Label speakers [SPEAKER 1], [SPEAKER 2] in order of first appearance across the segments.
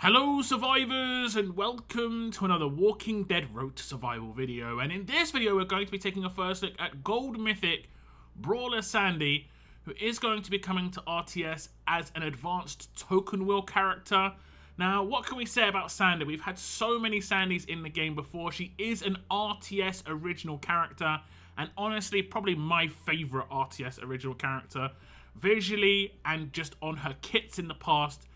[SPEAKER 1] Hello survivors and welcome to another Walking Dead Road to Survival video, and in this video we're going to be taking a first look at Gold Mythic Brawler Sandy, who is going to be coming to RTS as an advanced token wheel character. Now what can we say about Sandy? We've had so many Sandys in the game before. She is an RTS original character and honestly probably my favourite RTS original character. Visually and just on her kits in the past,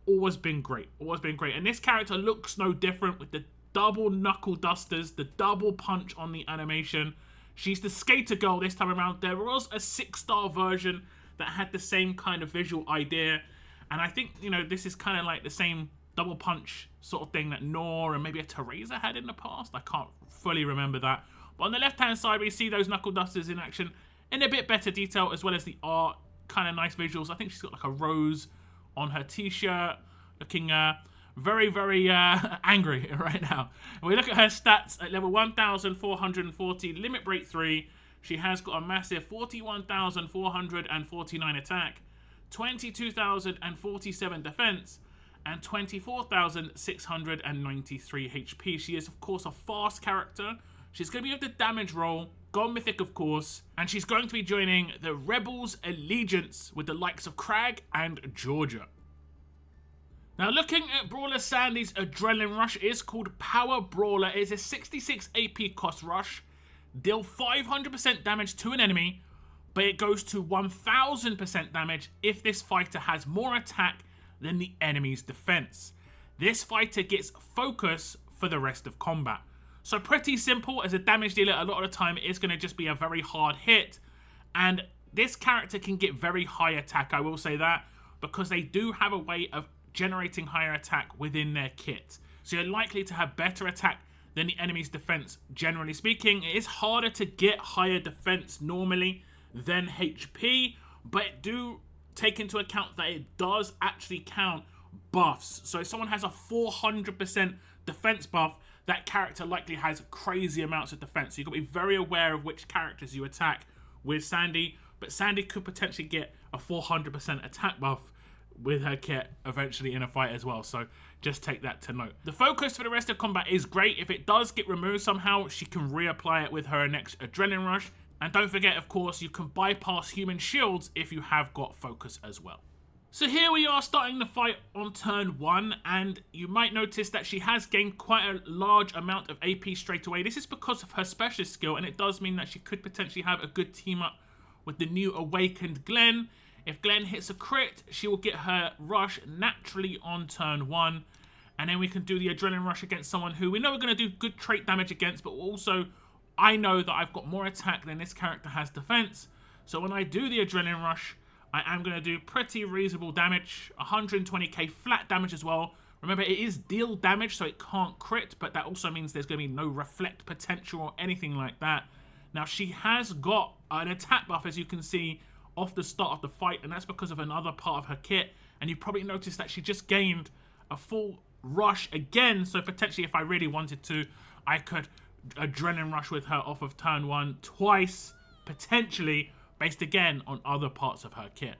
[SPEAKER 1] always been great, and this character looks no different with the double knuckle dusters, the double punch on the animation. She's the skater girl this time around. There was a 6-star version that had the same kind of visual idea, and I think, you know, this is kind of like the same double punch sort of thing that Nor and maybe a Teresa had in the past. I can't fully remember that, but on the left hand side we see those knuckle dusters in action in a bit better detail, as well as the art, kind of nice visuals. I think she's got like a rose on her t-shirt, looking very angry right now. And we look at her stats at level 1,440, limit break 3. She has got a massive 41,449 attack, 22,047 defense, and 24,693 HP. She is, of course, a fast character. She's going to be with the damage roll, Gold Mythic, of course, and she's going to be joining the Rebels Allegiance with the likes of Crag and Georgia. Now, looking at Brawler Sandy's Adrenaline Rush, it is called Power Brawler. It is a 66 AP cost rush, deal 500% damage to an enemy, but it goes to 1000% damage if this fighter has more attack than the enemy's defense. This fighter gets focus for the rest of combat. So pretty simple. As a damage dealer, a lot of the time it is going to just be a very hard hit, and this character can get very high attack, I will say that, because they do have a way of generating higher attack within their kit. So you're likely to have better attack than the enemy's defense. Generally speaking, it is harder to get higher defense normally than HP, but do take into account that it does actually count buffs. So if someone has a 400% defense buff, that character likely has crazy amounts of defense. So you've got to be very aware of which characters you attack with Sandy, but Sandy could potentially get a 400% attack buff with her kit eventually in a fight as well, so just take that to note. The focus for the rest of combat is great. If it does get removed somehow, she can reapply it with her next Adrenaline Rush. And don't forget, of course, you can bypass human shields if you have got focus as well. So here we are starting the fight on turn 1, and you might notice that she has gained quite a large amount of AP straight away. This is because of her specialist skill, and it does mean that she could potentially have a good team up with the new awakened Glenn. If Glenn hits a crit, she will get her rush naturally on turn 1, and then we can do the Adrenaline Rush against someone who we know we're going to do good trait damage against, but also I know that I've got more attack than this character has defense. So when I do the Adrenaline Rush, I am going to do pretty reasonable damage, 120k flat damage as well. Remember, it is deal damage, so it can't crit, but that also means there's going to be no reflect potential or anything like that. Now, she has got an attack buff, as you can see, off the start of the fight, and that's because of another part of her kit. And you probably noticed that she just gained a full rush again, so potentially if I really wanted to, I could Adrenaline Rush with her off of turn 1 twice, potentially, based again on other parts of her kit.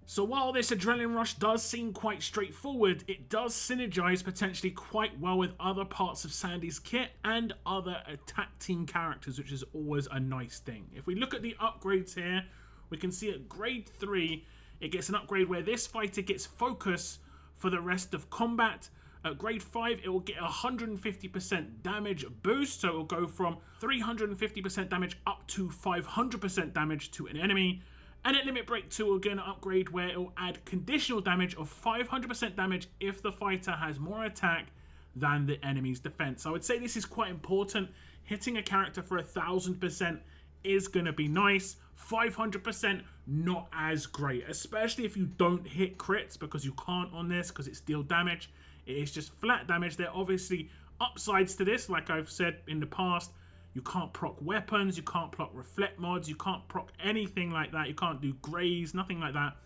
[SPEAKER 1] So while this Adrenaline Rush does seem quite straightforward, it does synergize potentially quite well with other parts of Sandy's kit and other attack team characters, which is always a nice thing. If we look at the upgrades here, we can see at grade 3, it gets an upgrade where this fighter gets focus for the rest of combat. At grade 5, it will get 150% damage boost, so it will go from 350% damage up to 500% damage to an enemy. And at limit break 2, we'll get an upgrade where it will add conditional damage of 500% damage if the fighter has more attack than the enemy's defense. I would say this is quite important. Hitting a character for 1000% is going to be nice. 500% not as great, especially if you don't hit crits, because you can't on this because it's deal damage. It is just flat damage. There are obviously upsides to this, like I've said in the past. You can't proc weapons, you can't proc reflect mods, you can't proc anything like that. You can't do graze, nothing like that.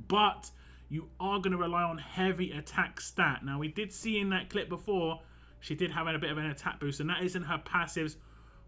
[SPEAKER 1] But you are going to rely on heavy attack stat. Now, we did see in that clip before, she did have a bit of an attack boost, and that is in her passives,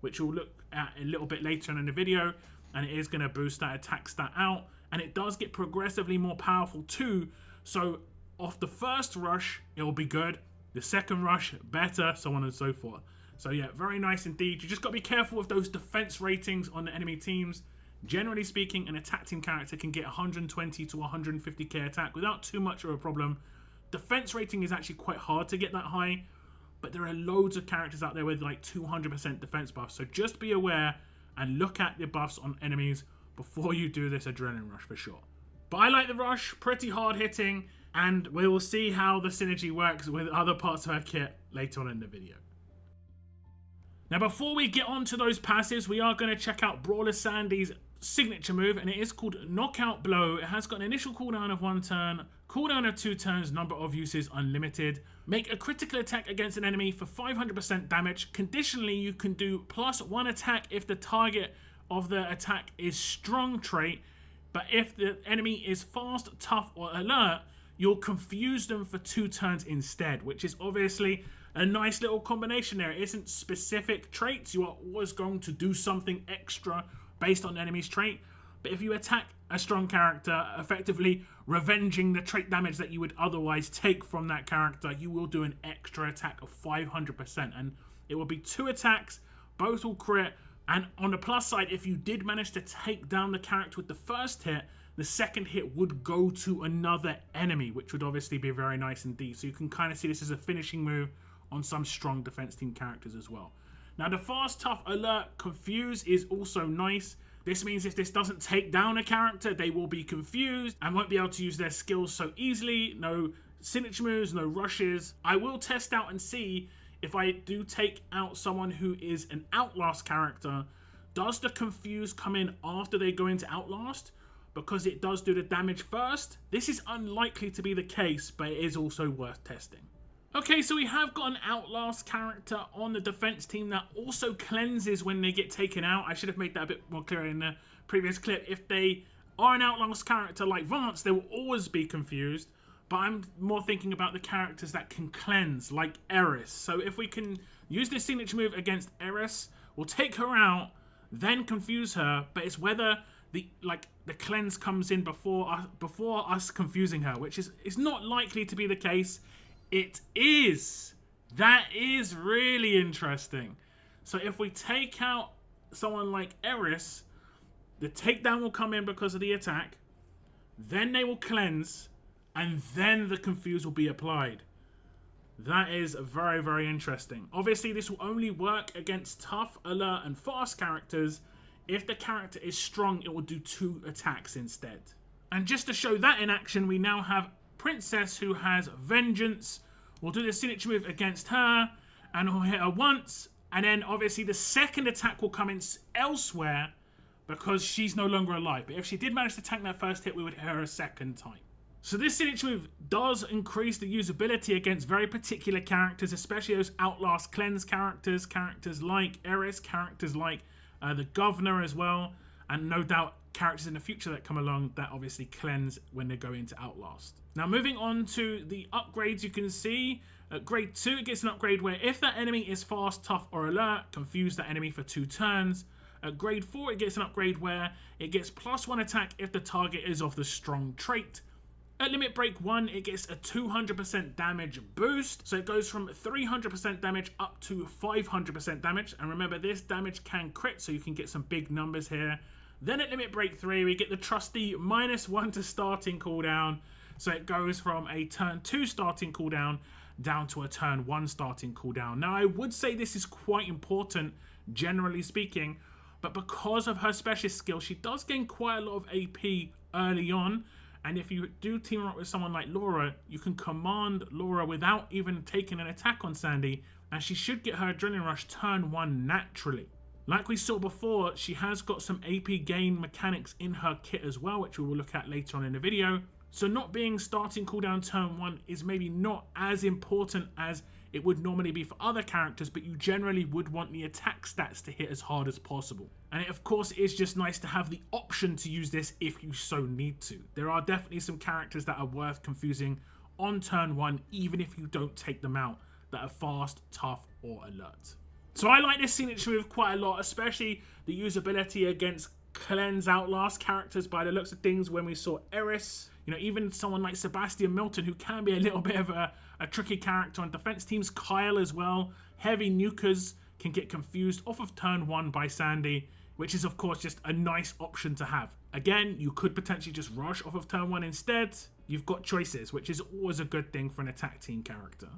[SPEAKER 1] which we'll look at a little bit later on in the video. And it is going to boost that attack stat out, and it does get progressively more powerful too. So off the first rush, it will be good. The second rush, better, so on and so forth. So yeah, very nice indeed. You just got to be careful with those defense ratings on the enemy teams. Generally speaking, an attack team character can get 120 to 150k attack without too much of a problem. Defense rating is actually quite hard to get that high, but there are loads of characters out there with like 200% defense buffs. So just be aware and look at the buffs on enemies before you do this adrenaline rush for sure. But I like the rush, pretty hard hitting, and we will see how the synergy works with other parts of her kit later on in the video. Now before we get on to those passives, we are going to check out Brawler Sandy's signature move, and it is called Knockout Blow. It has got an initial cooldown of 1 turn, cooldown of 2 turns, number of uses unlimited. Make a critical attack against an enemy for 500% damage. Conditionally, you can do +1 attack if the target of the attack is strong trait, but if the enemy is fast, tough, or alert, you'll confuse them for 2 turns instead, which is obviously a nice little combination there. It isn't specific traits. You are always going to do something extra based on the enemy's trait, but if you attack a strong character, effectively revenging the trait damage that you would otherwise take from that character, you will do an extra attack of 500%, and it will be 2 attacks, both will crit. And on the plus side, if you did manage to take down the character with the first hit, the second hit would go to another enemy, which would obviously be very nice indeed. So you can kind of see this as a finishing move on some strong defense team characters as well. Now the fast, tough, alert, confuse is also nice. This means if this doesn't take down a character, they will be confused and won't be able to use their skills so easily. No signature moves, no rushes. I will test out and see if I do take out someone who is an Outlast character, does the confuse come in after they go into Outlast? Because it does do the damage first. This is unlikely to be the case, but it is also worth testing. Okay, so we have got an Outlast character on the defense team that also cleanses when they get taken out. I should have made that a bit more clear in the previous clip. If they are an Outlast character like Vance, they will always be confused. But I'm more thinking about the characters that can cleanse, like Eris. So if we can use this signature move against Eris, we'll take her out, then confuse her. But it's whether the cleanse comes in before us confusing her, which is not likely to be the case. It is. That is really interesting. So if we take out someone like Eris, the takedown will come in because of the attack, then they will cleanse, and then the confuse will be applied. That is very, very interesting. Obviously, this will only work against tough, alert, and fast characters. If the character is strong, it will do 2 attacks instead. And just to show that in action, we now have Princess, who has Vengeance. We'll do the signature move against her, and we'll hit her once, and then obviously the second attack will come in elsewhere because she's no longer alive. But if she did manage to tank that first hit, we would hit her a second time. So this signature move does increase the usability against very particular characters, especially those Outlast cleanse characters, characters like Eris, characters like the Governor as well, and no doubt characters in the future that come along that obviously cleanse when they go into Outlast. Now moving on to the upgrades, you can see at grade 2 it gets an upgrade where if that enemy is fast, tough, or alert, confuse that enemy for 2 turns. At grade 4 it gets an upgrade where it gets +1 attack if the target is of the strong trait. At limit break 1 it gets a 200% damage boost, so it goes from 300% damage up to 500% damage, and remember this damage can crit, so you can get some big numbers here. Then at limit break 3 we get the trusty -1 to starting cooldown, so it goes from a turn 2 starting cooldown down to a turn 1 starting cooldown. Now I would say this is quite important generally speaking, but because of her specialist skill she does gain quite a lot of AP early on, and if you do team up with someone like Laura, you can command Laura without even taking an attack on Sandy, and she should get her adrenaline rush turn 1 naturally. Like we saw before, she has got some AP gain mechanics in her kit as well, which we will look at later on in the video. So not being starting cooldown turn 1 is maybe not as important as it would normally be for other characters, but you generally would want the attack stats to hit as hard as possible. And it of course is just nice to have the option to use this if you so need to. There are definitely some characters that are worth confusing on turn 1, even if you don't take them out, that are fast, tough, or alert. So I like this signature move quite a lot, especially the usability against cleanse outlast characters by the looks of things when we saw Eris. You know, even someone like Sebastian Milton, who can be a little bit of a tricky character on defense teams. Kyle as well. Heavy nukers can get confused off of turn 1 by Sandy, which is of course just a nice option to have. Again, you could potentially just rush off of turn 1 instead. You've got choices, which is always a good thing for an attack team character.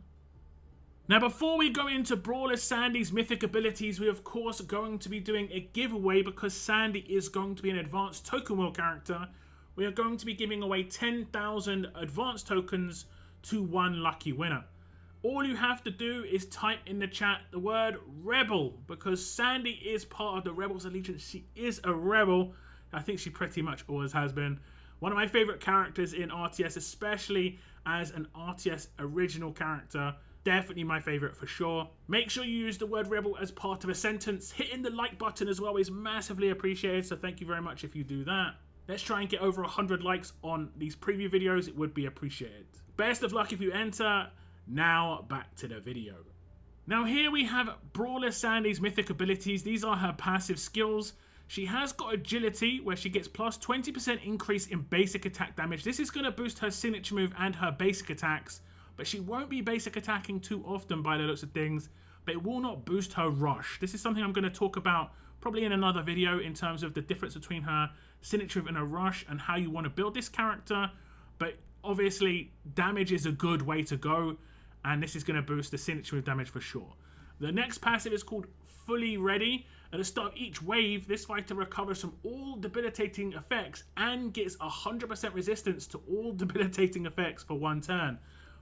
[SPEAKER 1] Now, before we go into Brawler Sandy's mythic abilities, we of course are going to be doing a giveaway because Sandy is going to be an advanced token wheel character. We are going to be giving away 10,000 advanced tokens to one lucky winner. All you have to do is type in the chat the word Rebel, because Sandy is part of the Rebels Allegiance. She is a Rebel. I think she pretty much always has been. One of my favorite characters in RTS, especially as an RTS original character. Definitely my favorite for sure. Make sure you use the word Rebel as part of a sentence. Hitting the like button as well is massively appreciated, so thank you very much if you do that. Let's try and get over 100 likes on these preview videos. It would be appreciated. Best of luck if you enter. Now back to the video. Now here we have Brawler Sandy's mythic abilities. These are her passive skills. She has got agility, where she gets plus 20% increase in basic attack damage. This is going to boost her signature move and her basic attacks, but she won't be basic attacking too often by the looks of things, but it will not boost her rush. This is something I'm going to talk about probably in another video in terms of the difference between her signature move and a rush and how you want to build this character, but obviously damage is a good way to go, and this is going to boost the signature move damage for sure. The next passive is called Fully Ready. At the start of each wave, this fighter recovers from all debilitating effects and gets 100% resistance to all debilitating effects for one turn.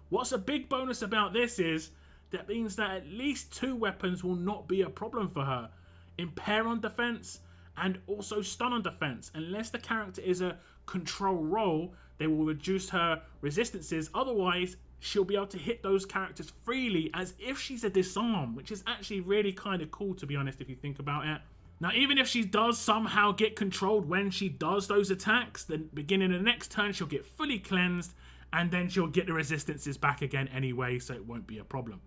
[SPEAKER 1] What's a big bonus about this is that means that at least 2 weapons will not be a problem for her. Impair on defense and also stun on defense. Unless the character is a control role, they will reduce her resistances. Otherwise, she'll be able to hit those characters freely as if she's a disarm, which is actually really kind of cool, to be honest, if you think about it. Now, even if she does somehow get controlled when she does those attacks, then beginning of the next turn, she'll get fully cleansed, and then she'll get the resistances back again anyway, so it won't be a problem.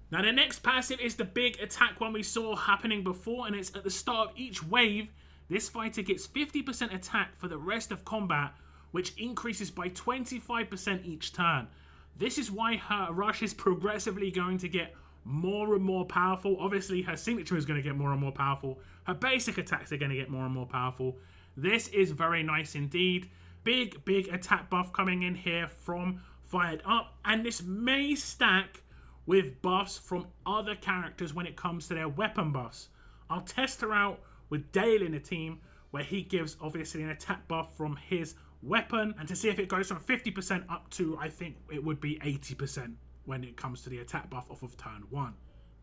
[SPEAKER 1] Now, the next passive is the big attack one we saw happening before, and it's at the start of each wave. This fighter gets 50% attack for the rest of combat, which increases by 25% each turn. This is why her rush is progressively going to get more and more powerful. Obviously, her signature is going to get more and more powerful. Her basic attacks are going to get more and more powerful. This is very nice indeed. Big attack buff coming in here from Fired Up, and this may stack with buffs from other characters when it comes to their weapon buffs. I'll test her out with Dale in the team, where he gives obviously an attack buff from his weapon, and to see if it goes from 50% up to, I think it would be 80% when it comes to the attack buff off of turn 1.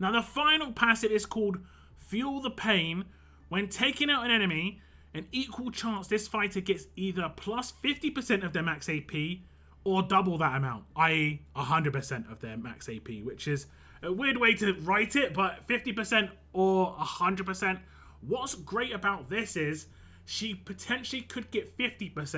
[SPEAKER 1] Now the final passive is called Fuel the Pain. When taking out an enemy, an equal chance this fighter gets either plus 50% of their max AP or double that amount, i.e. 100% of their max AP, which is a weird way to write it, but 50% or 100%. What's great about this is she potentially could get 50%,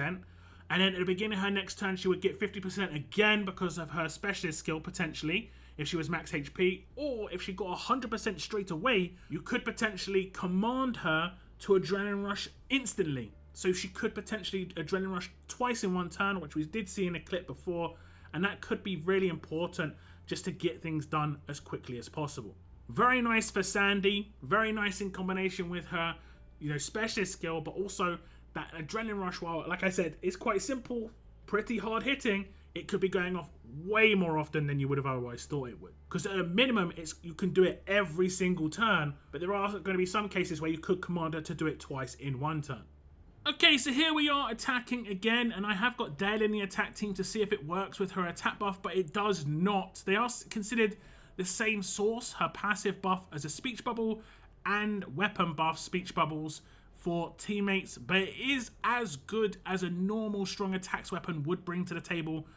[SPEAKER 1] and then at the beginning of her next turn she would get 50% again because of her specialist skill potentially, if she was max HP, or if she got 100% straight away, you could potentially command her to Adrenaline Rush instantly. So she could potentially Adrenaline Rush twice in one turn, which we did see in a clip before, and that could be really important just to get things done as quickly as possible. Very nice for Sandy, very nice in combination with her, you know, specialist skill, but also that Adrenaline Rush, while, like I said, is quite simple, pretty hard hitting, it could be going off way more often than you would have otherwise thought it would. Because at a minimum, you can do it every single turn, but there are going to be some cases where you could command her to do it twice in one turn. Okay, so here we are attacking again, and I have got Dale in the attack team to see if it works with her attack buff, but it does not. They are considered the same source, her passive buff as a speech bubble and weapon buff speech bubbles for teammates, but it is as good as a normal strong attacks weapon would bring to the table,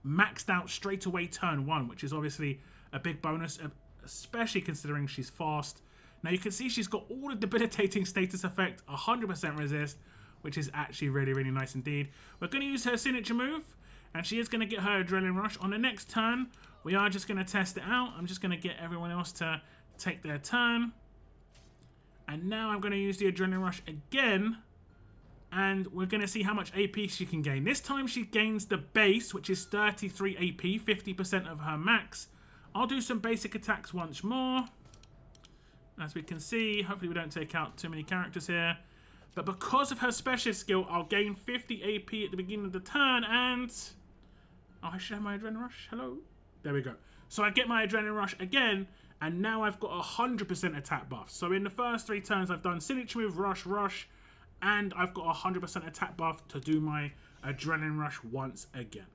[SPEAKER 1] maxed out straight away turn 1, which is obviously a big bonus, especially considering she's fast. Now you can see she's got all the debilitating status effect, 100% resist, which is actually really nice indeed. We're going to use her signature move, and she is going to get her Adrenaline Rush. On the next turn, we are just going to test it out. I'm just going to get everyone else to take their turn. And now I'm going to use the Adrenaline Rush again and we're going to see how much AP she can gain. This time she gains the base, which is 33 AP, 50% of her max. I'll do some basic attacks once more. As we can see, hopefully we don't take out too many characters here. But because of her specialist skill, I'll gain 50 AP at the beginning of the turn, and... oh, I should have my Adrenaline Rush. Hello? There we go. So I get my Adrenaline Rush again, and now I've got 100% attack buff. So in the first 3 turns, I've done signature move, rush, rush, and I've got 100% attack buff to do my Adrenaline Rush once again.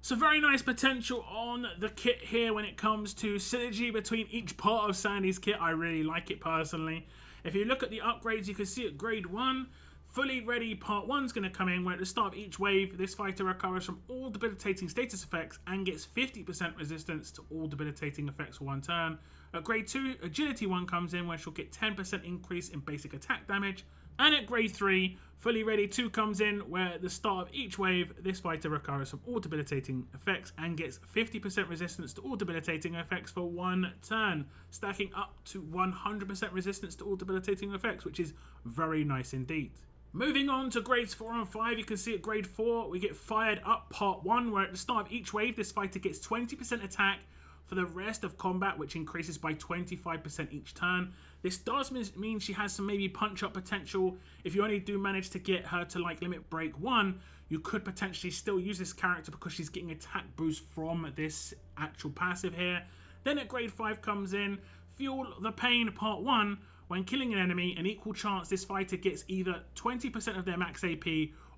[SPEAKER 1] So very nice potential on the kit here when it comes to synergy between each part of Sandy's kit. I really like it personally. If you look at the upgrades, you can see at grade 1, fully ready part 1 is going to come in, where at the start of each wave, this fighter recovers from all debilitating status effects and gets 50% resistance to all debilitating effects for 1 turn. At grade 2, agility 1 comes in, where she'll get 10% increase in basic attack damage. And at grade 3, fully ready 2 comes in, where at the start of each wave, this fighter recovers from all debilitating effects and gets 50% resistance to all debilitating effects for 1 turn, stacking up to 100% resistance to all debilitating effects, which is very nice indeed. Moving on to grades 4 and 5, you can see at grade 4, we get Fired Up Part 1, where at the start of each wave, this fighter gets 20% attack for the rest of combat, which increases by 25% each turn. This does mean she has some maybe punch-up potential. If you only do manage to get her to like limit break 1, you could potentially still use this character because she's getting attack boost from this actual passive here. Then at grade 5 comes in Fuel the Pain Part 1. When killing an enemy, an equal chance this fighter gets either 20% of their max AP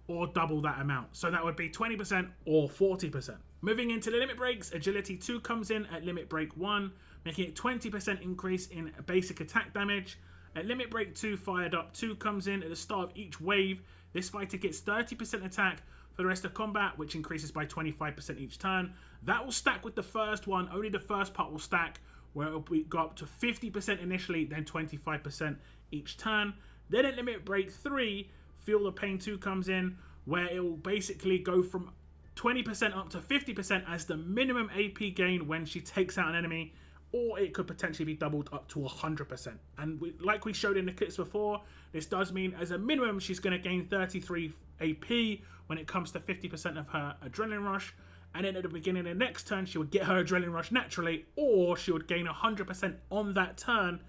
[SPEAKER 1] or double that amount. So that would be 20% or 40%. Moving into the limit breaks, Agility 2 comes in at limit break 1, making it 20% increase in basic attack damage. At limit break 2, Fired Up 2 comes in at the start of each wave. This fighter gets 30% attack for the rest of combat, which increases by 25% each turn. That will stack with the first one. Only the first part will stack, where it will go up to 50% initially, then 25% each turn. Then at limit break 3, Feel the Pain 2 comes in, where it will basically go from 20% up to 50% as the minimum AP gain when she takes out an enemy, or it could potentially be doubled up to 100%. And like we showed in the clips before, this does mean as a minimum she's going to gain 33 AP when it comes to 50% of her Adrenaline Rush. And then at the beginning of the next turn, she would get her Adrenaline Rush naturally, or she would gain 100% on that turn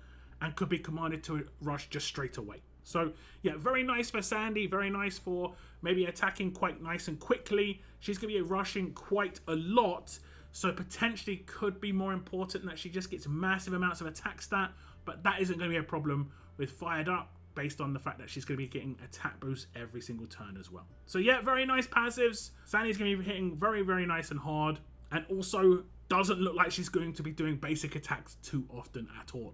[SPEAKER 1] and could be commanded to rush just straight away. So yeah, very nice for Sandy, very nice for maybe attacking quite nice and quickly. She's going to be rushing quite a lot, so potentially could be more important that she just gets massive amounts of attack stat, but that isn't going to be a problem with Fired Up, based on the fact that she's going to be getting attack boost every single turn as well. So yeah, very nice passives. Sandy's going to be hitting very, very nice and hard, and also doesn't look like she's going to be doing basic attacks too often at all.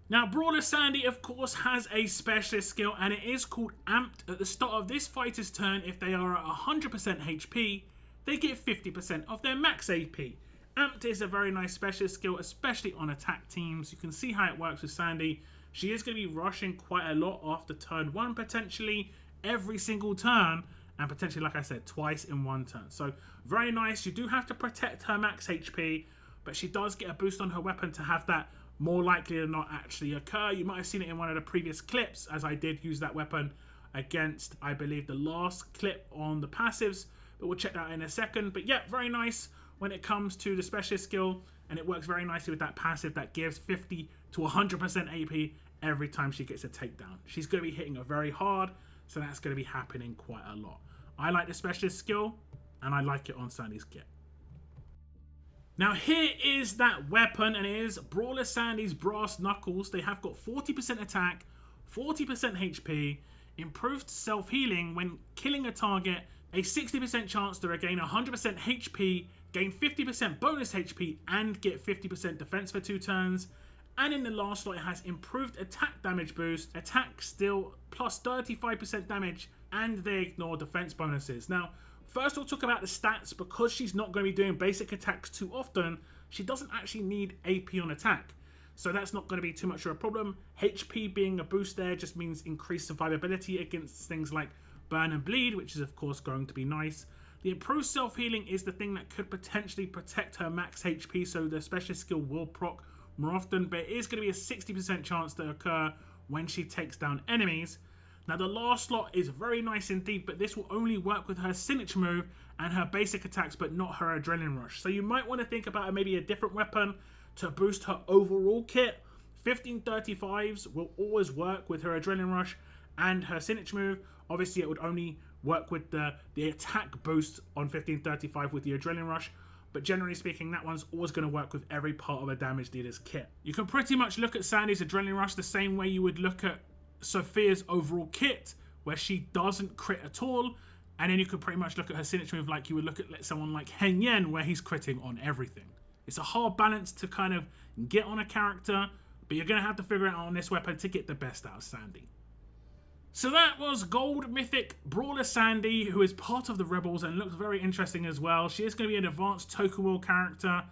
[SPEAKER 1] Now, Brawler Sandy, of course, has a specialist skill, and it is called Amped. At the start of this fighter's turn, if they are at 100% HP, they get 50% of their max AP. Amped is a very nice specialist skill, especially on attack teams. You can see how it works with Sandy. She is going to be rushing quite a lot after turn 1, potentially every single turn, and potentially, like I said, twice in 1 turn. So, very nice. You do have to protect her max HP, but she does get a boost on her weapon to have that more likely than not actually occur. You might have seen it in one of the previous clips, as I did use that weapon against, I believe, the last clip on the passives, but we'll check that in a second. But yeah, very nice when it comes to the specialist skill, and it works very nicely with that passive that gives 50 to 100% AP every time she gets a takedown. She's going to be hitting her very hard, so that's going to be happening quite a lot. I like the specialist skill, and I like it on Sandy's kit. Now here is that weapon, and it is Brawler Sandy's Brass Knuckles. They have got 40% attack, 40% HP, improved self-healing when killing a target, a 60% chance to regain 100% HP, gain 50% bonus HP, and get 50% defense for 2 turns. And in the last slot, it has improved attack damage boost, attack still plus 35% damage, and they ignore defense bonuses. Now, first we'll talk about the stats. Because she's not going to be doing basic attacks too often, she doesn't actually need AP on attack. So that's not going to be too much of a problem. HP being a boost there just means increased survivability against things like Burn and Bleed, which is of course going to be nice. The improved self-healing is the thing that could potentially protect her max HP, so the specialist skill will proc more often, but it is going to be a 60% chance to occur when she takes down enemies. Now the last slot is very nice indeed, but this will only work with her signature move and her basic attacks, but not her adrenaline rush. So you might want to think about maybe a different weapon to boost her overall kit. 1535s will always work with her adrenaline rush and her signature move. Obviously it would only work with the attack boost on 1535 with the adrenaline rush, but generally speaking that one's always going to work with every part of a damage dealer's kit. You can pretty much look at Sandy's adrenaline rush the same way you would look at Sophia's overall kit, where she doesn't crit at all, and then you could pretty much look at her signature move like you would look at someone like Heng Yen, where he's critting on everything. It's a hard balance to kind of get on a character, but you're going to have to figure it out on this weapon to get the best out of Sandy. So that was Gold Mythic Brawler Sandy, who is part of the Rebels and looks very interesting as well. She is going to be an advanced token wheel character,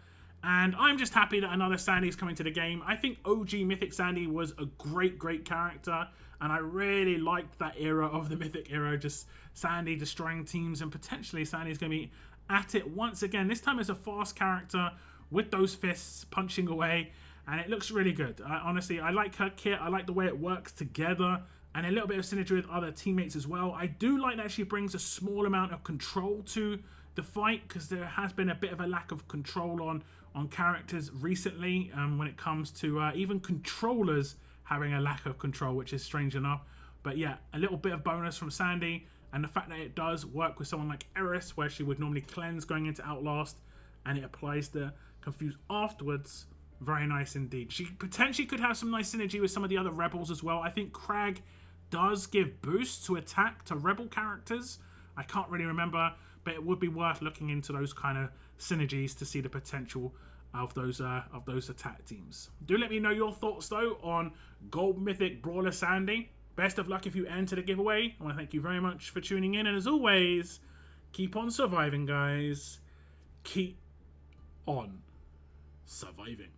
[SPEAKER 1] and I'm just happy that another Sandy is coming to the game. I think OG Mythic Sandy was a great character, and I really liked that era of the Mythic era, just Sandy destroying teams, and potentially Sandy's going to be at it once again. This time as a fast character with those fists punching away, and it looks really good. Honestly, I like her kit. I like the way it works together, and a little bit of synergy with other teammates as well. I do like that she brings a small amount of control to the fight, because there has been a bit of a lack of control on characters recently when it comes to even controllers having a lack of control, which is strange enough. But yeah, a little bit of bonus from Sandy, and the fact that it does work with someone like Eris, where she would normally cleanse going into Outlast, and it applies the Confuse afterwards. Very nice indeed. She potentially could have some nice synergy with some of the other Rebels as well. I think Crag does give boosts to attack to Rebel characters. I can't really remember, but it would be worth looking into those kind of synergies to see the potential of those attack teams. Do let me know your thoughts though on Gold Mythic Brawler Sandy. Best of luck if you enter the giveaway. I want to thank you very much for tuning in, and as always, keep on surviving, guys. Keep on surviving.